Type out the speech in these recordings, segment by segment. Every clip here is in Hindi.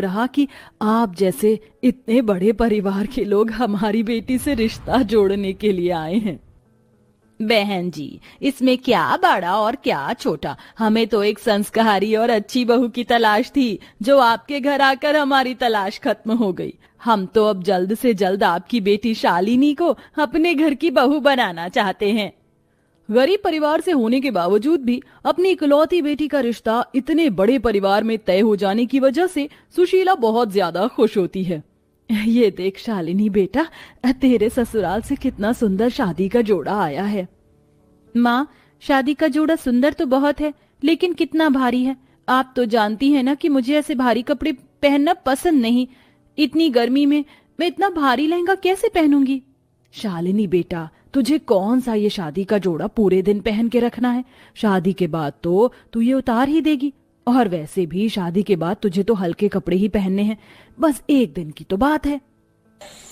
रहा कि आप जैसे इतने बड़े परिवार के लोग हमारी बेटी से रिश्ता जोड़ने के लिए आए हैं। बहन जी, इसमें क्या बड़ा और क्या छोटा, हमें तो एक संस्कारी और अच्छी बहू की तलाश थी, जो आपके घर आकर हमारी तलाश खत्म हो गई। हम तो अब जल्द से जल्द आपकी बेटी शालिनी को अपने घर की बहू बनाना चाहते हैं। गरीब परिवार से होने के बावजूद भी अपनी इकलौती बेटी का रिश्ता इतने बड़े परिवार में तय हो जाने की वजह से सुशीला बहुत ज्यादा खुश होती है। ये देख शालिनी बेटा, तेरे ससुराल से कितना सुंदर शादी का जोड़ा आया है। माँ, शादी का जोड़ा सुंदर तो बहुत है, लेकिन कितना भारी है। आप तो जानती हैं ना कि मुझे ऐसे भारी कपड़े पहनना पसंद नहीं। इतनी गर्मी में मैं इतना भारी लहंगा कैसे पहनूंगी। शालिनी बेटा, तुझे कौन सा ये शादी का जोड़ा पूरे दिन पहन के रखना है। शादी के बाद तो तू ये उतार ही देगी, और वैसे भी शादी के बाद तुझे तो हल्के कपड़े ही पहनने हैं। बस एक दिन की तो बात है।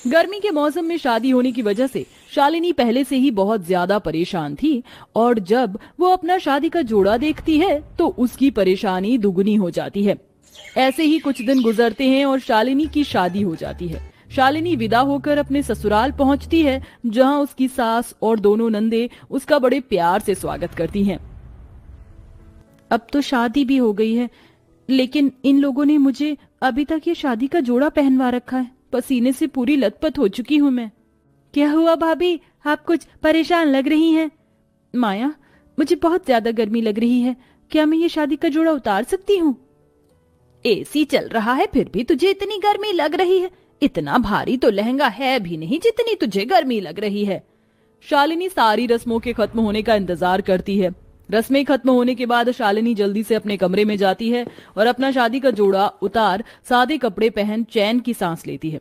गर्मी के मौसम में शादी होने की वजह से शालिनी पहले से ही बहुत ज्यादा परेशान थी, और जब वो अपना शादी का जोड़ा देखती है तो उसकी परेशानी दुगनी हो जाती है। ऐसे ही कुछ दिन गुजरते हैं और शालिनी की शादी हो जाती है। शालिनी विदा होकर अपने ससुराल पहुंचती है, जहां उसकी सास और दोनों नंदे उसका बड़े प्यार से स्वागत करती हैं। अब तो शादी भी हो गई है, लेकिन इन लोगों ने मुझे अभी तक ये शादी का जोड़ा पहनवा रखा है। पसीने से पूरी लथपथ हो चुकी हूं मैं। क्या हुआ भाभी, आप कुछ परेशान लग रही हैं? माया, मुझे बहुत ज्यादा गर्मी लग रही है, क्या मैं ये शादी का जोड़ा उतार सकती हूँ? एसी चल रहा है फिर भी तुझे इतनी गर्मी लग रही है? इतना भारी तो लहंगा है भी नहीं जितनी तुझे गर्मी लग रही है। शालिनी सारी रस्मों के खत्म होने का इंतजार करती है। रस्में खत्म होने के बाद शालिनी जल्दी से अपने कमरे में जाती है और अपना शादी का जोड़ा उतार सादे कपड़े पहन चैन की सांस लेती है।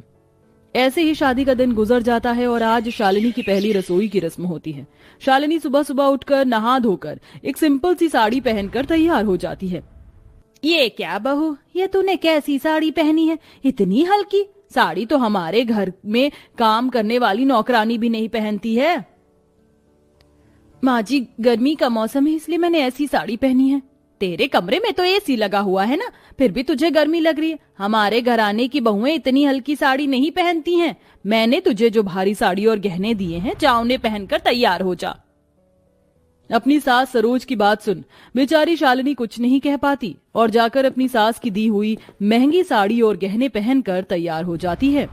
ऐसे ही शादी का दिन गुजर जाता है और आज शालिनी की पहली रसोई की रस्म होती है। शालिनी सुबह सुबह उठकर नहा धोकर एक सिंपल सी साड़ी पहनकर तैयार हो जाती है। ये क्या बहू, ये तूने कैसी साड़ी पहनी है? इतनी हल्की साड़ी तो हमारे घर में काम करने वाली नौकरानी भी नहीं पहनती है। माँ जी, गर्मी का मौसम है इसलिए मैंने ऐसी साड़ी पहनी है। तेरे कमरे में तो एसी लगा हुआ है ना, फिर भी तुझे गर्मी लग रही है। हमारे घराने की बहुएं इतनी हल्की साड़ी नहीं पहनती हैं। मैंने तुझे जो भारी साड़ी और गहने दिए हैं, जा उन्हें पहनकर तैयार हो जा। अपनी सास सरोज की बात सुन बेचारी शालिनी कुछ नहीं कह पाती और जाकर अपनी सास की दी हुई महंगी साड़ी और गहने पहनकर तैयार हो जाती है।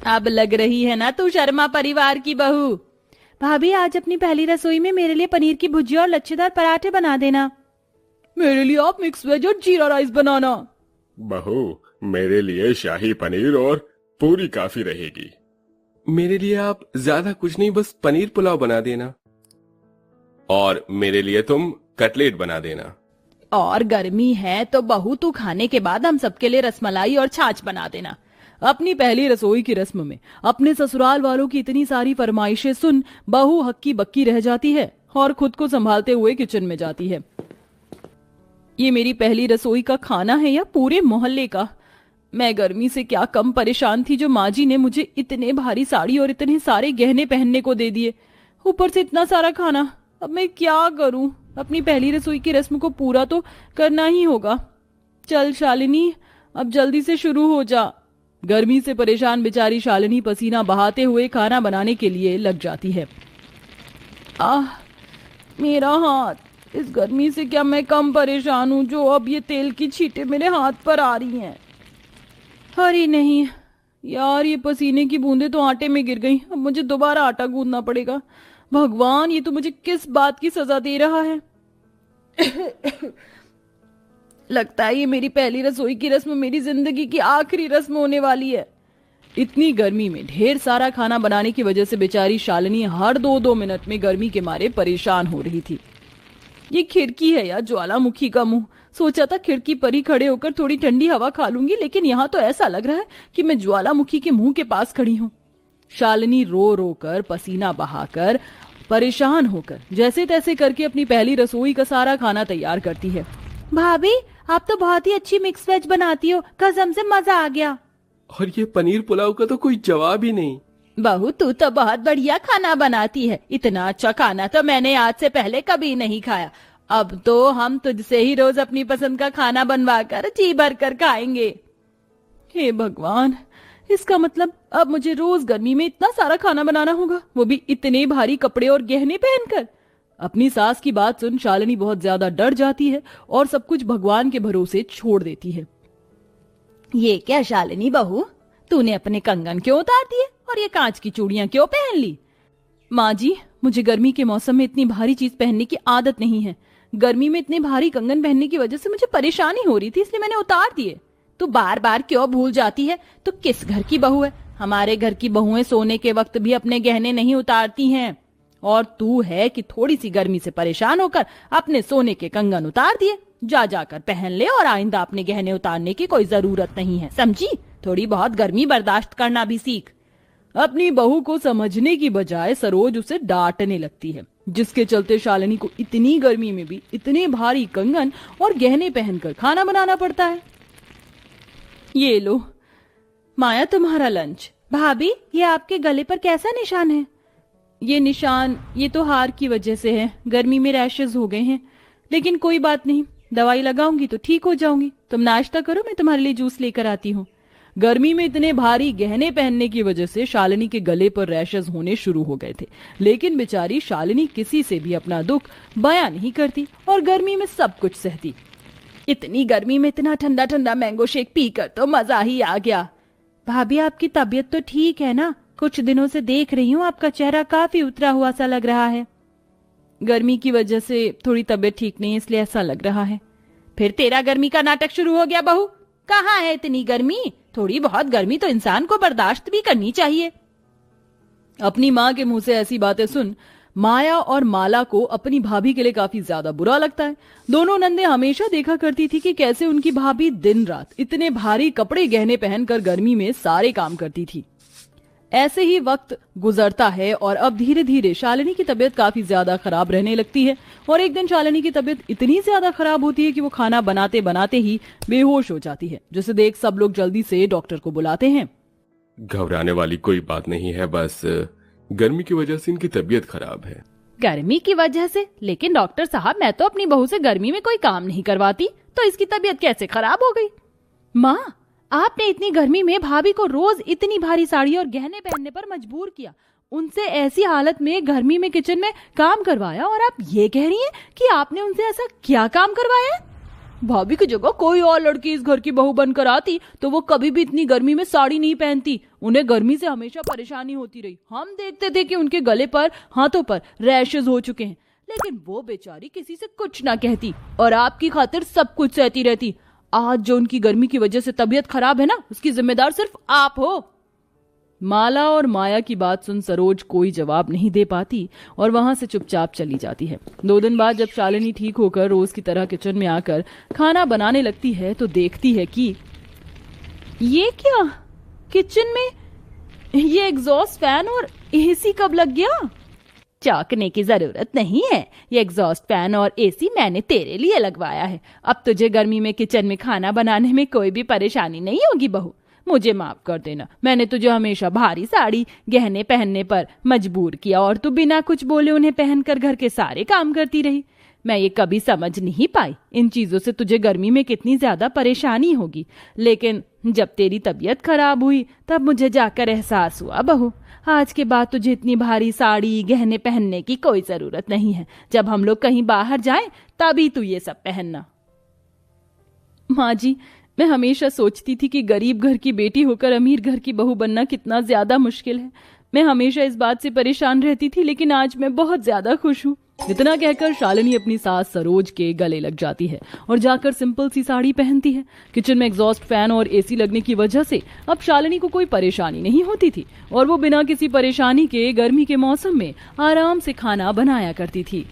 अब लग रही है ना तू शर्मा परिवार की बहू। भाभी, आज अपनी पहली रसोई में मेरे लिए पनीर की भुजिया और लच्छेदार पराठे बना देना। मेरे लिए आप मिक्स वेज और जीरा राइस बनाना। बहू, मेरे लिए शाही पनीर और पूरी काफी रहेगी। मेरे लिए आप ज्यादा कुछ नहीं, बस पनीर पुलाव बना देना। और मेरे लिए तुम कटलेट बना देना। और गर्मी है तो बहू तू खाने के बाद हम सबके लिए रसमलाई और छाछ बना देना। अपनी पहली रसोई की रस्म में अपने ससुराल वालों की इतनी सारी फरमाइशें सुन बहू हक्की बक्की रह जाती है और खुद को संभालते हुए किचन में जाती है। ये मेरी पहली रसोई का खाना है या पूरे मोहल्ले का? मैं गर्मी से क्या कम परेशान थी जो माँ जी ने मुझे इतने भारी साड़ी और इतने सारे गहने पहनने को दे दिए, ऊपर से इतना सारा खाना। अब मैं क्या करूं? अपनी पहली रसोई की रस्म को पूरा तो करना ही होगा। चल शालिनी, अब जल्दी से शुरू हो जा। गर्मी से परेशान बेचारी शालिनी पसीना बहाते हुए खाना बनाने के लिए लग जाती है। मेरा हाथ, इस गर्मी से क्या मैं कम परेशान हूं जो अब ये तेल की छींटें मेरे हाथ पर आ रही हैं। अरे नहीं यार, ये पसीने की बूंदें तो आटे में गिर गई। अब मुझे दोबारा आटा गूंदना पड़ेगा। भगवान, ये तो मुझे किस बात की सजा दे रहा है। लगता है ये मेरी पहली रसोई की रस्म मेरी जिंदगी की आखिरी रस्म होने वाली है। इतनी गर्मी में ढेर सारा खाना बनाने की वजह से बेचारी शालिनी हर 2-2 मिनट में गर्मी के मारे परेशान हो रही थी। ये खिड़की है या ज्वालामुखी का मुंह। सोचा था खिड़की पर ही खड़े होकर थोड़ी ठंडी हवा खा लूंगी, लेकिन यहाँ तो ऐसा लग रहा है कि मैं ज्वालामुखी के मुंह के पास खड़ी हूँ। शालिनी रो रो कर पसीना बहाकर परेशान होकर जैसे तैसे करके अपनी पहली रसोई का सारा खाना तैयार करती है। भाभी, आप तो बहुत ही अच्छी मिक्स वेज बनाती हो, कसम से मजा आ गया। और ये पनीर पुलाव का तो कोई जवाब ही नहीं। बहू, तू तो बहुत बढ़िया खाना बनाती है। इतना अच्छा खाना तो मैंने आज से पहले कभी नहीं खाया। अब तो हम तुझसे ही रोज अपनी पसंद का खाना बनवा कर जी भर कर खाएंगे। हे भगवान, इसका मतलब अब मुझे रोज गर्मी में इतना सारा खाना बनाना होगा, वो भी इतने भारी कपड़े और गहने पहनकर। अपनी सास की बात सुन शालिनी बहुत ज्यादा डर जाती है और सब कुछ भगवान के भरोसे छोड़ देती है। ये क्या शालिनी बहू, तूने अपने कंगन क्यों उतार दिए और ये कांच की चूड़ियां क्यों पहन ली? माँ जी, मुझे गर्मी के मौसम में इतनी भारी चीज पहनने की आदत नहीं है। गर्मी में इतने भारी कंगन पहनने की वजह से मुझे परेशानी हो रही थी, इसलिए मैंने उतार दिए। तू बार बार क्यों भूल जाती है? तू किस घर की बहू है? हमारे घर की बहुएं सोने के वक्त भी अपने गहने नहीं उतारती हैं। और तू है कि थोड़ी सी गर्मी से परेशान होकर अपने सोने के कंगन उतार दिए। जा जाकर पहन ले और आइंदा अपने गहने उतारने की कोई जरूरत नहीं है, समझी? थोड़ी बहुत गर्मी बर्दाश्त करना भी सीख। अपनी बहू को समझने की बजाय सरोज उसे डांटने लगती है, जिसके चलते शालिनी को इतनी गर्मी में भी इतने भारी कंगन और गहने पहनकर खाना बनाना पड़ता है। ये लो माया, तुम्हारा लंच। भाभी, ये आपके गले पर कैसा निशान है? ये निशान ये तो हार की वजह से है, गर्मी में रैशेस हो गए हैं, लेकिन कोई बात नहीं, दवाई लगाऊंगी तो ठीक हो जाऊंगी। तुम नाश्ता करो, मैं तुम्हारे लिए जूस लेकर आती हूँ। गर्मी में इतने भारी गहने पहनने की वजह से शालिनी के गले पर रैशेस होने शुरू हो गए थे, लेकिन बेचारी शालिनी किसी से भी अपना दुख बयां नहीं करती और गर्मी में सब कुछ सहती। इतनी गर्मी में इतना ठंडा ठंडा मैंगो शेक पीकर तो मजा ही आ गया। भाभी, आपकी तबीयत तो ठीक है ना? कुछ दिनों से देख रही हूँ, आपका चेहरा काफी उतरा हुआ सा लग रहा है। गर्मी की वजह से थोड़ी तबीयत ठीक नहीं है, इसलिए ऐसा लग रहा है। फिर तेरा गर्मी का नाटक शुरू हो गया बहू। कहाँ है इतनी गर्मी? थोड़ी बहुत गर्मी तो इंसान को बर्दाश्त भी करनी चाहिए। अपनी माँ के मुंह से ऐसी बातें सुन माया और माला को अपनी भाभी के लिए काफी ज्यादा बुरा लगता है। दोनों नंदे हमेशा देखा करती थी कि कैसे उनकी भाभी दिन रात इतने भारी कपड़े गहने पहनकर गर्मी में सारे काम करती थी। ऐसे ही वक्त गुजरता है और अब धीरे धीरे शालिनी की तबीयत काफी ज्यादा खराब रहने लगती है और एक दिन शालिनी की तबीयत इतनी ज्यादा खराब होती है कि वो खाना बनाते बनाते ही बेहोश हो जाती है, जिसे देख सब लोग जल्दी से डॉक्टर को बुलाते हैं। घबराने वाली कोई बात नहीं है, बस गर्मी की वजह से इनकी तबीयत खराब है। गर्मी की वजह से? लेकिन डॉक्टर साहब, मैं तो अपनी बहू से गर्मी में कोई काम नहीं करवाती, तो इसकी तबीयत कैसे खराब हो गई? माँ, आपने इतनी गर्मी में भाभी को रोज इतनी भारी साड़ी और गहने पहनने पर मजबूर किया, उनसे ऐसी हालत में गर्मी में किचन में काम करवाया, और आप ये कह रही हैं कि आपने उनसे ऐसा क्या काम करवाया? भाभी की जगह कोई और लड़की इस घर की बहू बनकर आती तो वो कभी भी इतनी गर्मी में साड़ी नहीं पहनती। उन्हें गर्मी से हमेशा परेशानी होती रही। हम देखते थे कि उनके गले पर, हाथों पर रैशेस हो चुके हैं, लेकिन वो बेचारी किसी से कुछ ना कहती और आपकी खातिर सब कुछ सहती रहती। आज जो उनकी गर्मी की वजह से तबीयत खराब है ना, उसकी जिम्मेदार सिर्फ आप हो। माला और माया की बात सुन सरोज कोई जवाब नहीं दे पाती और वहां से चुपचाप चली जाती है। 2 दिन बाद जब शालिनी ठीक होकर रोज की तरह किचन में आकर खाना बनाने लगती है तो देखती है कि ये क्या, किचन में ये एग्जॉस्ट फैन और एसी कब लग गया? चौंकने की जरूरत नहीं है, ये एग्जॉस्ट फैन और एसी मैंने तेरे लिए लगवाया है। अब तुझे गर्मी में किचन में खाना बनाने में कोई भी परेशानी नहीं होगी बहू। मुझे माफ कर देना, मैंने तुझे हमेशा भारी साड़ी गहने पहनने पर मजबूर किया और तू बिना कुछ बोले उन्हें पहनकर घर के सारे काम करती रही। मैं ये कभी समझ नहीं पाई इन चीजों से तुझे गर्मी में कितनी ज्यादा परेशानी होगी, लेकिन जब तेरी तबीयत खराब हुई तब मुझे जाकर एहसास हुआ बहू, आज के बाद तुझे इतनी भारी साड़ी गहने पहनने की कोई जरूरत नहीं है। जब हम लोग कहीं बाहर जाएं तभी तू ये सब पहनना। माँ जी, मैं हमेशा सोचती थी कि गरीब घर की बेटी होकर अमीर घर की बहू बनना कितना ज्यादा मुश्किल है। मैं हमेशा इस बात से परेशान रहती थी, लेकिन आज मैं बहुत ज्यादा खुश हूँ। इतना कहकर शालिनी अपनी सास सरोज के गले लग जाती है और जाकर सिंपल सी साड़ी पहनती है। किचन में एग्जॉस्ट फैन और एसी लगने की वजह से अब शालिनी को कोई परेशानी नहीं होती थी और वो बिना किसी परेशानी के गर्मी के मौसम में आराम से खाना बनाया करती थी।